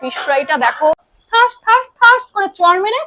Fish ফ্রাইটা দেখো, ঠাস ঠাস ঠাস করে চড় মেরে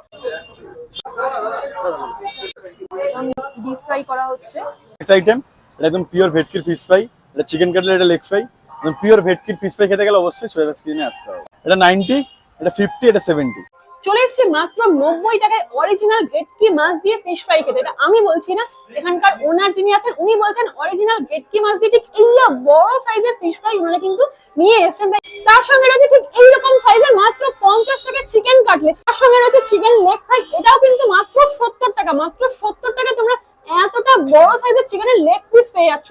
ডিপ ফ্রাই করা হচ্ছে। ফিশ আইটেম, এটা একদম পিওর ভেটকির ফিশ ফ্রাই, এটা চিকেন কাটলেট, এটা লেগ ফ্রাই। একদম পিওর ভেটকির ফিশ ফ্রাই খেতে গেলে অবশ্যই সোয়াবিন স্ক্রিনে আসতে হবে। এটা 90, এটা 50, এটা 70। চলে এসেছে মাত্র 90 টাকায় অরিজিনাল ভেটকি মাছ দিয়ে ফিশ ফ্রাই খেতে। এটা আমি বলছি না, এখানকার ওনার যিনি আছেন উনি বলছেন অরিজিনাল ভেটকি মাছ দিয়ে ঠিক এই বড় সাইজের ফিশ ফ্রাই ওনারা কিন্তু নিয়ে এসেছেন। তার সঙ্গে রয়েছে ঠিক এইরকম সাইজের মাত্র 50 টাকায় চিকেন কাটলেট, তার সঙ্গে রয়েছে চিকেন লেগ ফ্রাই, এটাও কিন্তু মাত্র 70 টাকা। মাত্র 70 টাকায় তোমরা এতটা বড় সাইজের চিকেনের লেগ পিস পেয়ে যাচ্ছ।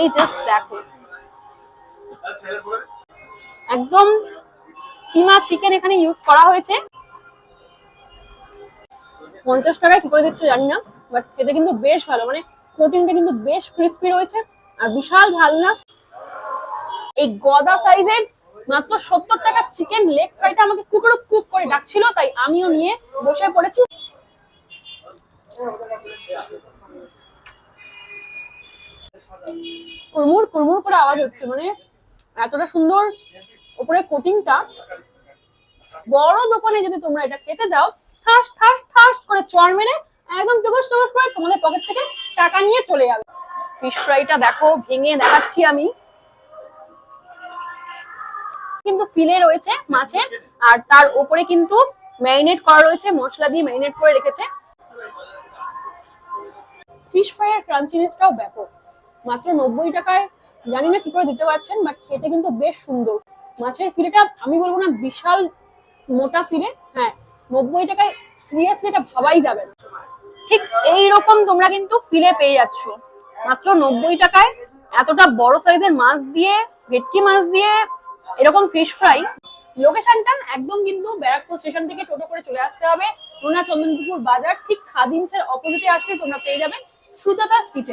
এই জাস্ট দেখো, একদম কিমা চিকেন এখানে ইউজ করা হয়েছে। 50 টাকায় কি করে দিচ্ছে জানি না, বাট খেতে কিন্তু বেশ ভালো, মানে কোটিংটা কিন্তু বেশ ক্রিস্পি রয়েছে আর বিশাল ঝালনা। এই গদা সাইজের মাত্র 70 টাকা চিকেন লেগ ফ্রাইটা আমাকে কুকুরু কুক করে ডাকছিল, তাই আমিও নিয়ে বসে পড়েছি। কুরমুর কুরমুর করে আওয়াজ হচ্ছে, মানে এতটা সুন্দর উপরে কোটিংটা। বড় দোকানে যদি তোমরা এটা খেতে যাও, ঠাস ঠাস ঠাস করে চড় মেরে একদম টুকুস টুকুস করে তোমাদের পকেট থেকে টাকা নিয়ে চলে যাবে। ফিশ ফ্রাইটা দেখো, ভেঙে দেখাচ্ছি আমি, কিন্তু ফিলে রয়েছে মাছের, আর তার উপরে কিন্তু ম্যারিনেট করা রয়েছে, মশলা দিয়ে ম্যারিনেট করে রেখেছে। ফিশ ফ্রাই এর ক্রাঞ্চিনেসটাও ব্যাপক। মাত্র 90 টাকায় জানি না কি করে দিতে পারছেন, বাট খেতে কিন্তু বেশ সুন্দর। মাছের ফিলেটা আমি বলবো না বিশাল মোটা ফিলে, হ্যাঁ 90 টাকায় সিরিয়াসলি এটা ভাবাই যাবে না। ঠিক এইরকম তোমরা কিন্তু ফিলে পেয়ে যাচ্ছ মাত্র 90 টাকায়। এতটা বড় সাইজের মাছ দিয়ে, ভেটকি মাছ দিয়ে এরকম ফিশ ফ্রাই। লোকেশনটা একদম কিন্তু ব্যারাকপুর স্টেশন থেকে টোটো করে চলে আসতে হবে। রুনা চন্দনপুকুর বাজার, ঠিক খাদিমসের অপোজিটে আসলে তোমরা পেয়ে যাবে সুজাতাস কিচেন।